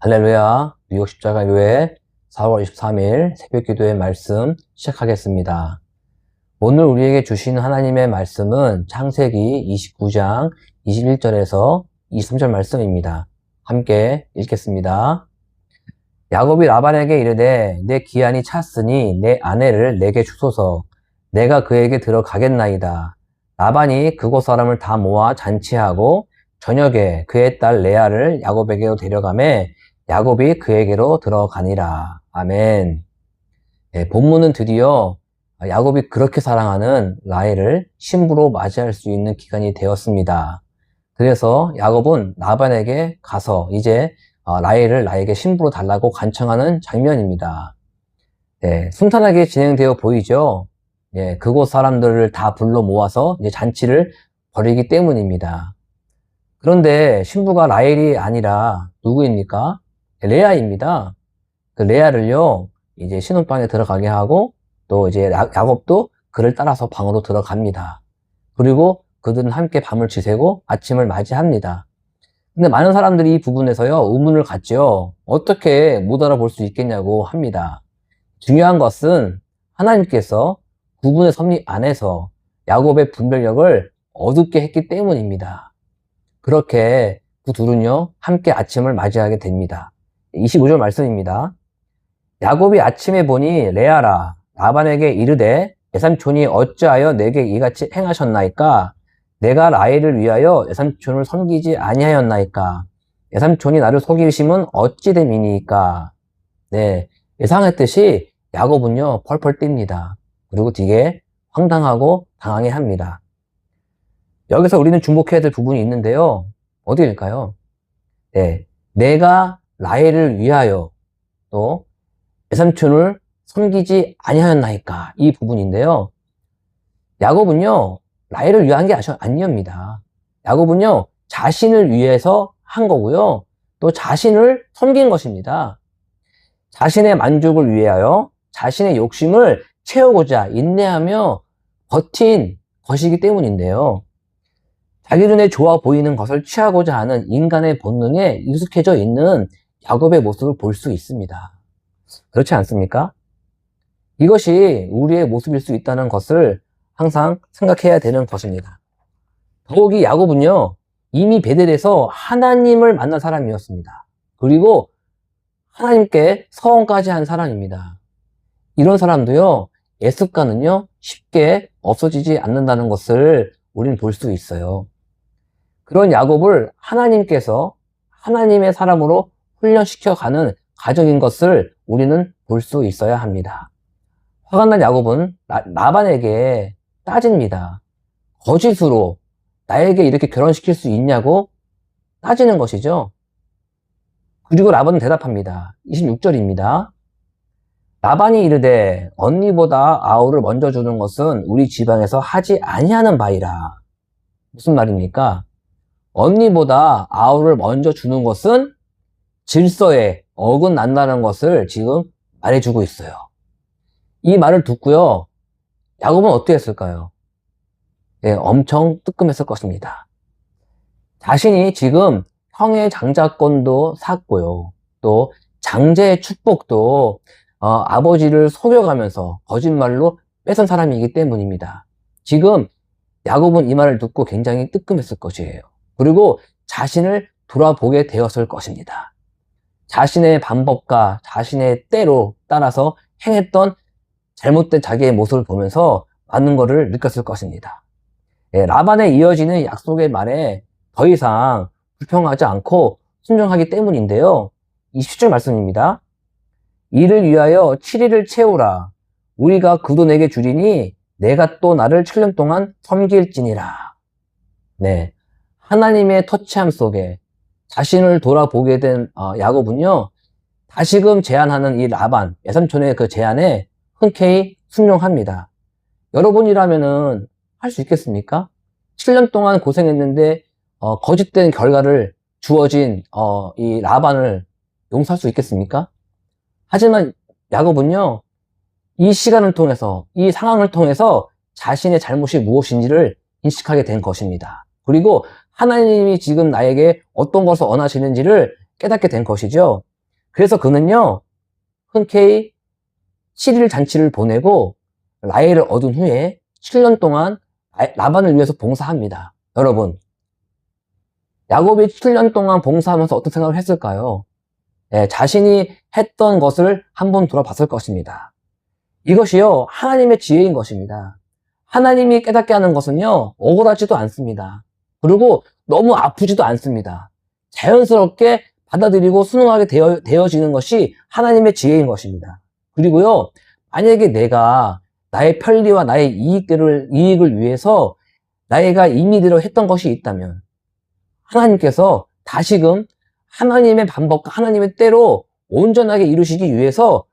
할렐루야, 뉴욕 십자가교회 4월 23일 새벽기도의 말씀 시작하겠습니다. 오늘 우리에게 주신 하나님의 말씀은 창세기 29장 21절에서 23절 말씀입니다. 함께 읽겠습니다. 야곱이 라반에게 이르되 내 기한이 찼으니 내 아내를 내게 주소서. 내가 그에게 들어가겠나이다. 라반이 그곳 사람을 다 모아 잔치하고 저녁에 그의 딸 레아를 야곱에게로 데려가매 야곱이 그에게로 들어가니라. 아멘. 네, 본문은 드디어 야곱이 그렇게 사랑하는 라헬을 신부로 맞이할 수 있는 기간이 되었습니다. 그래서 야곱은 라반에게 가서 이제 라헬을 나에게 신부로 달라고 간청하는 장면입니다. 네, 순탄하게 진행되어 보이죠? 네, 그곳 사람들을 다 불러 모아서 이제 잔치를 벌이기 때문입니다. 그런데 신부가 라헬이 아니라 누구입니까? 레아입니다. 그 레아를요, 이제 신혼방에 들어가게 하고, 또 이제 야곱도 그를 따라서 방으로 들어갑니다. 그리고 그들은 함께 밤을 지새고 아침을 맞이합니다. 근데 많은 사람들이 이 부분에서요, 의문을 갖죠. 어떻게 못 알아볼 수 있겠냐고 합니다. 중요한 것은 하나님께서 구분의 섭리 안에서 야곱의 분별력을 어둡게 했기 때문입니다. 그렇게 그 둘은요, 함께 아침을 맞이하게 됩니다. 25절 말씀입니다. 야곱이 아침에 보니 레아라 라반에게 이르되 내 삼촌이 어찌하여 내게 이같이 행하셨나이까? 내가 라헬을 위하여 내 삼촌을 섬기지 아니하였나이까? 내 삼촌이 나를 속이심은 어찌 됨이니까? 네, 예상했듯이 야곱은요 펄펄 뜁니다. 그리고 되게 황당하고 당황해 합니다. 여기서 우리는 주목해야 될 부분이 있는데요. 어디일까요? 네, 내가 라헬을 위하여 또 내 삼촌을 섬기지 아니하였나이까? 이 부분인데요. 야곱은요 라헬을 위한 게 아니옵니다. 야곱은요 자신을 위해서 한 거고요. 또 자신을 섬긴 것입니다. 자신의 만족을 위하여 자신의 욕심을 채우고자 인내하며 버틴 것이기 때문인데요. 자기 눈에 좋아 보이는 것을 취하고자 하는 인간의 본능에 익숙해져 있는 야곱의 모습을 볼 수 있습니다. 그렇지 않습니까? 이것이 우리의 모습일 수 있다는 것을 항상 생각해야 되는 것입니다. 더욱이 야곱은요, 이미 베델에서 하나님을 만난 사람이었습니다. 그리고 하나님께 서원까지 한 사람입니다. 이런 사람도요, 애습가는요, 쉽게 없어지지 않는다는 것을 우리는 볼 수 있어요. 그런 야곱을 하나님께서 하나님의 사람으로 훈련시켜가는 과정인 것을 우리는 볼 수 있어야 합니다. 화가 난 야곱은 라반에게 따집니다. 거짓으로 나에게 이렇게 결혼시킬 수 있냐고 따지는 것이죠. 그리고 라반은 대답합니다. 26절입니다. 라반이 이르되 언니보다 아우를 먼저 주는 것은 우리 지방에서 하지 아니하는 바이라. 무슨 말입니까? 언니보다 아우를 먼저 주는 것은 질서에 어긋난다는 것을 지금 말해주고 있어요. 이 말을 듣고요, 야곱은 어떻게 했을까요? 네, 엄청 뜨끔했을 것입니다. 자신이 지금 형의 장자권도 샀고요, 또 장제의 축복도 아버지를 속여가면서 거짓말로 뺏은 사람이기 때문입니다. 지금 야곱은 이 말을 듣고 굉장히 뜨끔했을 것이에요. 그리고 자신을 돌아보게 되었을 것입니다. 자신의 방법과 자신의 때로 따라서 행했던 잘못된 자기의 모습을 보면서 많은 것을 느꼈을 것입니다. 예, 라반에 이어지는 약속의 말에 더 이상 불평하지 않고 순종하기 때문인데요. 20절 말씀입니다. 이를 위하여 7일을 채우라. 우리가 그도 내게 주리니 내가 또 나를 7년 동안 섬길지니라. 네, 하나님의 터치함 속에 자신을 돌아보게 된 야곱은요, 다시금 제안하는 이 라반, 외삼촌의 그 제안에 흔쾌히 순종합니다. 여러분이라면은 할 수 있겠습니까? 7년 동안 고생했는데 거짓된 결과를 주어진 이 라반을 용서할 수 있겠습니까? 하지만 야곱은요, 이 시간을 통해서, 이 상황을 통해서 자신의 잘못이 무엇인지를 인식하게 된 것입니다. 그리고 하나님이 지금 나에게 어떤 것을 원하시는지를 깨닫게 된 것이죠. 그래서 그는요, 흔쾌히 7일 잔치를 보내고 라헬을 얻은 후에 7년 동안 라반을 위해서 봉사합니다. 여러분, 야곱이 7년 동안 봉사하면서 어떤 생각을 했을까요? 자신이 했던 것을 한번 돌아봤을 것입니다. 이것이요, 하나님의 지혜인 것입니다. 하나님이 깨닫게 하는 것은요, 억울하지도 않습니다. 그리고 너무 아프지도 않습니다. 자연스럽게 받아들이고 순응하게 되어지는 것이 하나님의 지혜인 것입니다. 그리고요, 만약에 내가 나의 편리와 나의 이익을 위해서 나이가 임의대로 했던 것이 있다면 하나님께서 다시금 하나님의 방법과 하나님의 때로 온전하게 이루시기 위해서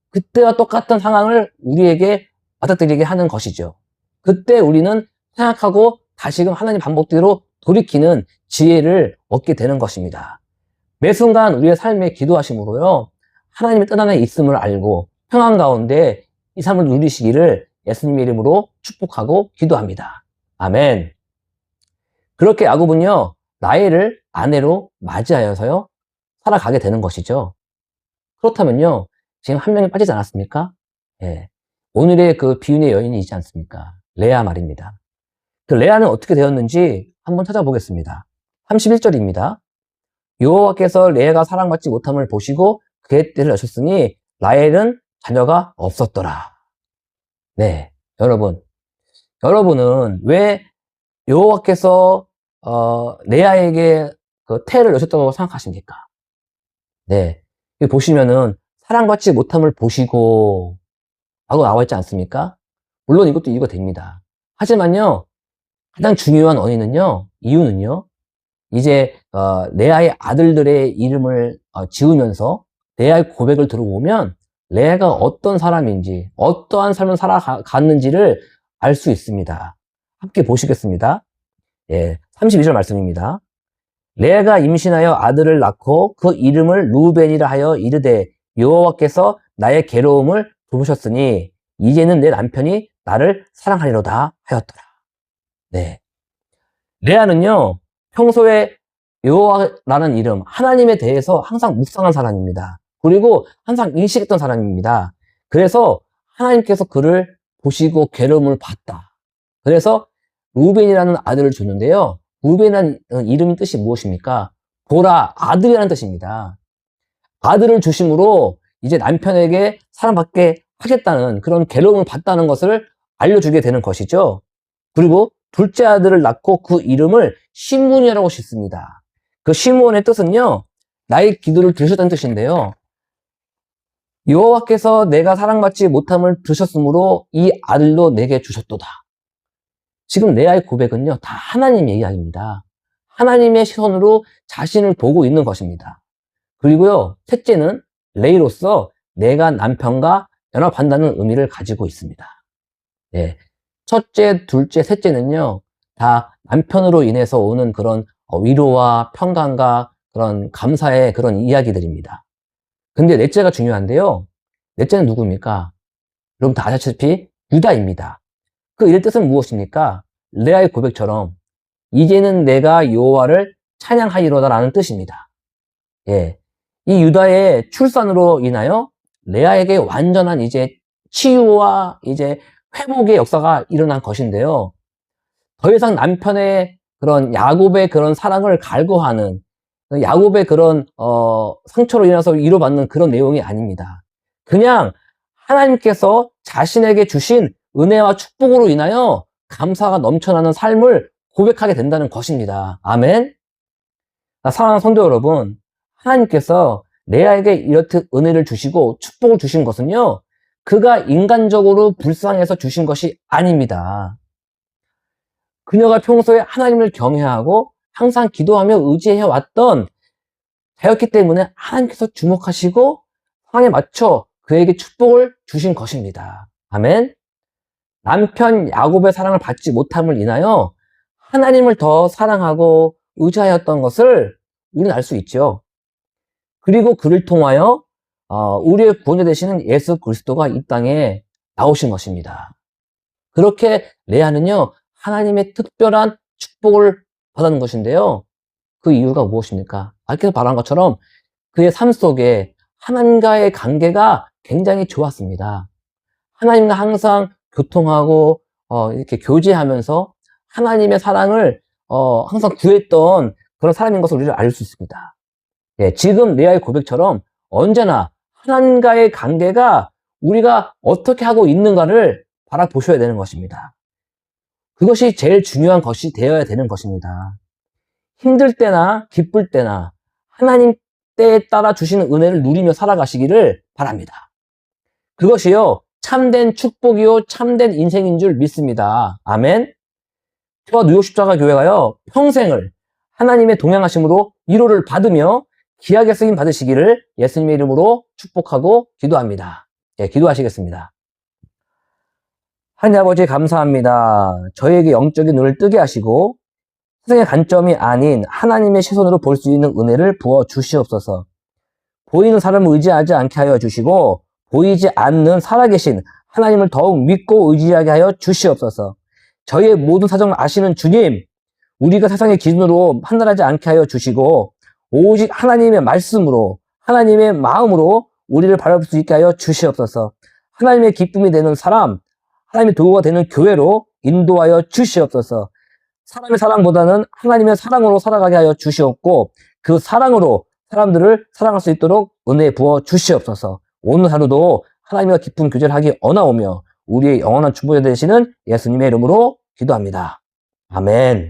그때와 똑같은 상황을 우리에게 받아들이게 하는 것이죠. 그때 우리는 생각하고 다시금 하나님 방법대로 돌이키는 지혜를 얻게 되는 것입니다. 매 순간 우리의 삶에 기도하심으로요, 하나님의 뜻 안에 있음을 알고 평안 가운데 이 삶을 누리시기를 예수님의 이름으로 축복하고 기도합니다. 아멘. 그렇게 야곱은요, 라헬을 아내로 맞이하여서요, 살아가게 되는 것이죠. 그렇다면요, 지금 한 명이 빠지지 않았습니까? 예. 오늘의 그 비운의 여인이 있지 않습니까? 레아 말입니다. 그 레아는 어떻게 되었는지 한번 찾아보겠습니다. 31절입니다. 여호와께서 레아가 사랑받지 못함을 보시고 그의 때를 여셨으니 라헬은 자녀가 없었더라. 네, 여러분은 왜 여호와께서 레아에게 그 태를 여셨다고 생각하십니까? 네, 여기 보시면은 사랑받지 못함을 보시고 라고 나와 있지 않습니까? 물론 이것도 이유가 됩니다. 하지만요, 가장 중요한 이유는요, 이제 레아의 아들들의 이름을 지으면서 레아의 고백을 들어보면 레아가 어떤 사람인지, 어떠한 삶을 살아갔는지를 알 수 있습니다. 함께 보시겠습니다. 예, 32절 말씀입니다. 레아가 임신하여 아들을 낳고 그 이름을 루벤이라 하여 이르되 여호와께서 나의 괴로움을 돌보셨으니 이제는 내 남편이 나를 사랑하리로다 하였더라. 네, 레아는요, 평소에 여호와라는 이름, 하나님에 대해서 항상 묵상한 사람입니다. 그리고 항상 인식했던 사람입니다. 그래서 하나님께서 그를 보시고 괴로움을 봤다. 그래서 루벤이라는 아들을 줬는데요. 루벤이라는 이름의 뜻이 무엇입니까? 보라, 아들이라는 뜻입니다. 아들을 주심으로 이제 남편에게 사랑받게 하겠다는 그런 괴로움을 받다는 것을 알려주게 되는 것이죠. 그리고 둘째 아들을 낳고 그 이름을 시므온이라고 짓습니다. 그 시므온의 뜻은요, 나의 기도를 들으셨다는 뜻인데요. 여호와께서 내가 사랑받지 못함을 들으셨으므로 이 아들도 내게 주셨도다. 지금 레아의 고백은요, 다 하나님의 이야기입니다. 하나님의 시선으로 자신을 보고 있는 것입니다. 그리고요, 셋째는 레이로서 내가 남편과 연합한다는 의미를 가지고 있습니다. 네. 첫째, 둘째, 셋째는요, 다 남편으로 인해서 오는 그런 위로와 평강과 그런 감사의 그런 이야기들입니다. 근데 넷째가 중요한데요. 넷째는 누구입니까? 여러분 다 아시다시피 유다입니다. 그 이의 뜻은 무엇입니까? 레아의 고백처럼 이제는 내가 여호와를 찬양하리로다라는 뜻입니다. 예, 이 유다의 출산으로 인하여 레아에게 완전한 이제 치유와 이제 회복의 역사가 일어난 것인데요. 더 이상 남편의 그런 야곱의 그런 사랑을 갈구하는 야곱의 그런 상처로 인해서 위로받는 그런 내용이 아닙니다. 그냥 하나님께서 자신에게 주신 은혜와 축복으로 인하여 감사가 넘쳐나는 삶을 고백하게 된다는 것입니다. 아멘. 사랑하는 성도 여러분, 하나님께서 레아에게 이렇듯 은혜를 주시고 축복을 주신 것은요, 그가 인간적으로 불쌍해서 주신 것이 아닙니다. 그녀가 평소에 하나님을 경외하고 항상 기도하며 의지해왔던 자였기 때문에 하나님께서 주목하시고 상황에 맞춰 그에게 축복을 주신 것입니다. 아멘. 남편 야곱의 사랑을 받지 못함을 인하여 하나님을 더 사랑하고 의지하였던 것을 우리는 알 수 있죠. 그리고 그를 통하여 우리의 구원자 되시는 예수 그리스도가 이 땅에 나오신 것입니다. 그렇게 레아는요, 하나님의 특별한 축복을 받았는 것인데요. 그 이유가 무엇입니까? 아까도 말한 것처럼 그의 삶 속에 하나님과의 관계가 굉장히 좋았습니다. 하나님과 항상 교통하고 이렇게 교제하면서 하나님의 사랑을 항상 구했던 그런 사람인 것을 우리가 알 수 있습니다. 예, 지금 레아의 고백처럼 언제나 하나님과의 관계가 우리가 어떻게 하고 있는가를 바라보셔야 되는 것입니다. 그것이 제일 중요한 것이 되어야 되는 것입니다. 힘들 때나 기쁠 때나 하나님 때에 따라 주시는 은혜를 누리며 살아가시기를 바랍니다. 그것이요, 참된 축복이요, 참된 인생인 줄 믿습니다. 아멘. 저와 뉴욕 십자가 교회가요, 평생을 하나님의 동행하심으로 위로를 받으며 귀하게 쓰임 받으시기를 예수님의 이름으로 축복하고 기도합니다. 예, 기도하시겠습니다. 하나님 아버지 감사합니다. 저희에게 영적인 눈을 뜨게 하시고 세상의 관점이 아닌 하나님의 시선으로 볼 수 있는 은혜를 부어 주시옵소서. 보이는 사람을 의지하지 않게 하여 주시고 보이지 않는 살아계신 하나님을 더욱 믿고 의지하게 하여 주시옵소서. 저희의 모든 사정을 아시는 주님, 우리가 세상의 기준으로 판단하지 않게 하여 주시고 오직 하나님의 말씀으로 하나님의 마음으로 우리를 바라볼 수 있게 하여 주시옵소서. 하나님의 기쁨이 되는 사람, 하나님의 도구가 되는 교회로 인도하여 주시옵소서. 사람의 사랑보다는 하나님의 사랑으로 살아가게 하여 주시옵고 그 사랑으로 사람들을 사랑할 수 있도록 은혜 부어 주시옵소서. 오늘 하루도 하나님과 깊은 교제를 하기 원하오며 우리의 영원한 축복이 되시는 예수님의 이름으로 기도합니다. 아멘.